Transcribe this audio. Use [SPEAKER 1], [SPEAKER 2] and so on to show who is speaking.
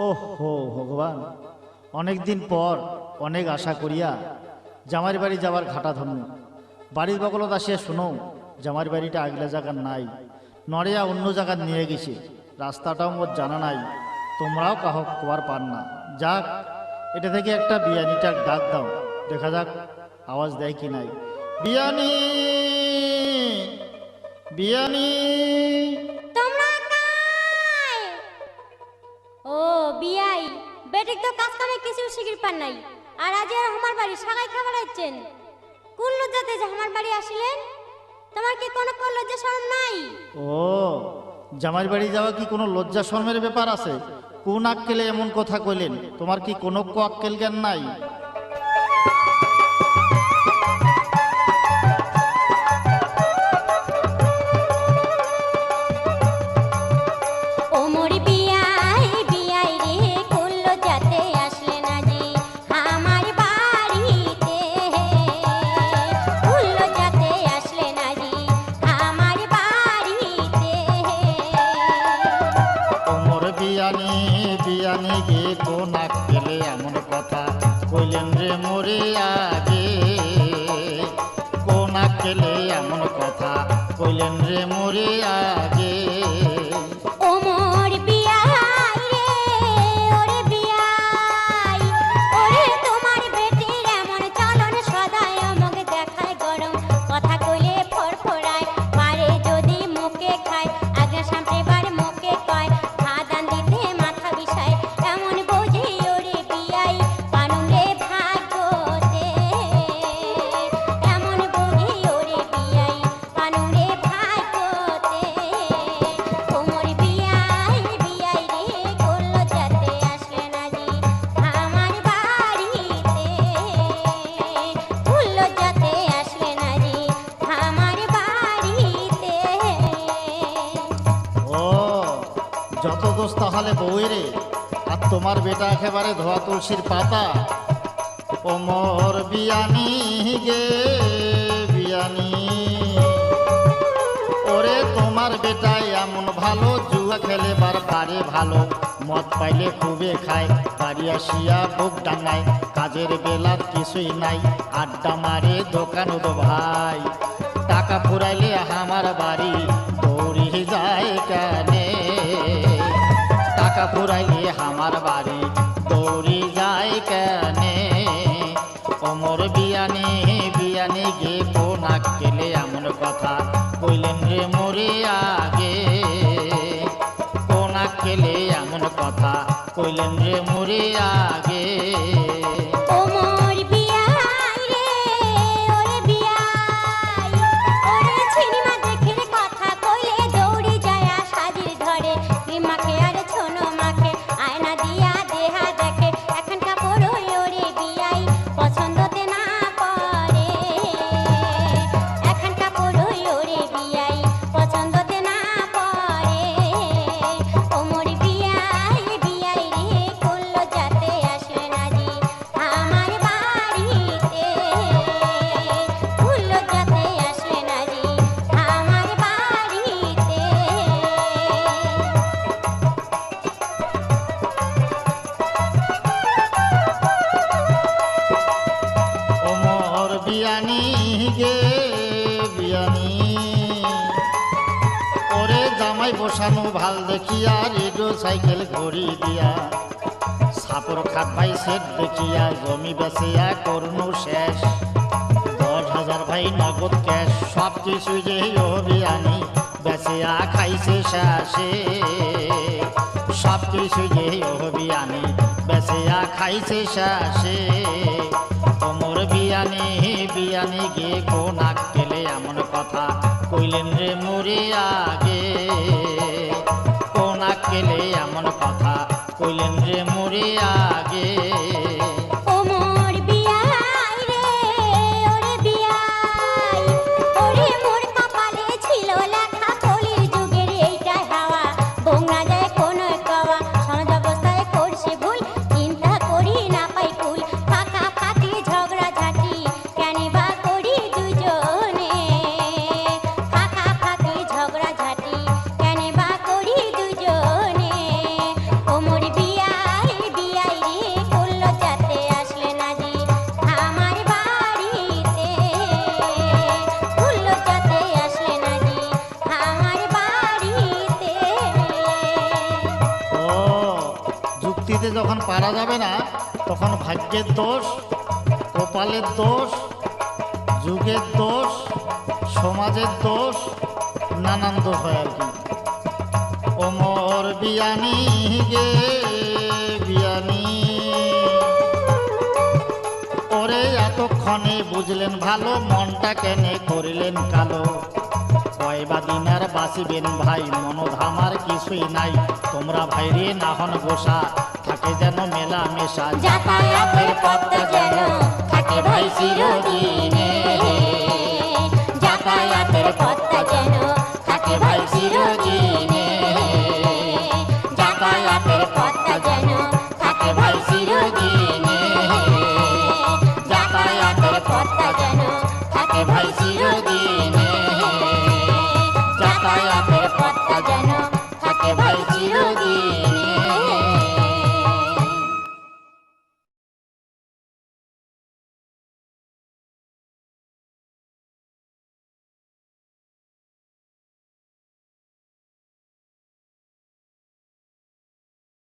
[SPEAKER 1] ওহো ভগবান, অনেক দিন পর অনেক আশা করিয়া জামাইর বাড়ি যাবার ঘাটা ধন্য। বাড়ির বগলত আসিয়া শুনো জামাইর বাড়িটা আগলা জায়গার নাই, নড়িয়া অন্য জায়গা নিয়ে গেছে। রাস্তাটাও মোর জানা নাই, তোমরাও কাহক কোয়ার পান না। যাক, এটা থেকে একটা বিয়ানিটার ডাক দাও, দেখা যাক আওয়াজ দেয় কি নাই। বিয়ানি, বিয়ানি।
[SPEAKER 2] তোমরা কাই? ও বিয়াই, বেটিক তো কাজ কামে কিছু শিখির পান নাই, আর আজ আর আমার বাড়ি সাগাই খাবার আছেন। কোন লজ্জাতে যে আমার বাড়ি আসিলেন? তোমার কি কোনো লজ্জা শরম নাই?
[SPEAKER 1] ও, জামাইর বাড়ি যাওয়া কি কোনো লজ্জা শর্মের ব্যাপার আছে? কোন আক্কেলে এমন কথা কইলেন? তোমার কি কোনো আক্কেল জ্ঞান নাই? বিয়ানি, বিয়ানি গে কোন আক্কেলে এমন কথা কইলেন রে মোরে আগে? কোন আক্কেলে এমন কথা কইলেন রে মোরে আগে? যত দোষ তাহলে বউরে, আর তোমার বেটা একেবারে ধোয়া তুলসীর পাতা। ওমর বিয়ানি গে বিয়ানি, ওরে তোমার বেটাই এমন ভালো, জুয়া খেলেবার পারে ভালো, মদ পাইলে খুবে খায়, বাড়ি আসিয়া বুক ডাঙায়, কাজের বেলা কিছুই নাই, আড্ডা মারে দোকান দো ভাই, টাকা ফুরাইলে আমার বাড়ি দৌড়ি যায় কানে, টাকা ফুরাইলে আমার বাড়ি দৌড়ি যায় কানে। ওমর বিয়ানি, বিয়ানি গে কোন আক্কেলে এমন কথা কইলেন রে মোরে আগে? কোন আক্কেলে এমন কথা কইলেন রে মোরে আগে? বিয়ানি গে বিয়ানি, ওরে জামাই বসানো ভাল দেখিয়া, রেডিও সাইকেল ঘড়ি দিয়া, সাপর খাট ভাই সেট দেখিয়া, জমি বেচিয়া করুন শেষ, 10,000 ভাই নগদ ক্যাশ, সব কিছু যে ও বিয়ানি বেচিয়া খাইছে শেষে, সব কিছু যে ও বিয়ানি বেচিয়া খাইছে শেষে। ওমর বিয়ানি, বিয়ানি গে কোন আক্কেলে এমন কথা কইলেন রে মোরে আগে? কোন আক্কেলে এমন কথা কইলেন রে মোরে আগে?
[SPEAKER 2] ঝগড়া ঝাঁটি কেন বা করি দুজনে? ওমর বিয়া
[SPEAKER 1] চুক্তিতে যখন পারা যাবে না তখন ভাগ্যের দোষ, কপালের দোষ, যুগের দোষ, সমাজের দোষ, নানান দোষ হয় আর কি। ওমর বিয়ানি গে বিয়ানি, ওরে এতক্ষণে বুঝলেন ভালো, মনটা কেনে করিলেন কালো। কয়বা দিন আর বাঁচিবেন ভাই, মনদ আমার কিছুই নাই। তোমরা ভাইরে না হন গোসা, থাকে যেন মেলা মেশা।
[SPEAKER 2] যাতায়াতের পথটা যেন থাকে ভাই চিরদিনে, যাতায়াতের পথটা যেন থাকে ভাই চিরদিনে, যাতায়াতের পথটা যেন থাকে ভাই চিরদিনে, যাতায়াতের পথটা যেন থাকে ভাই চিরদিনে।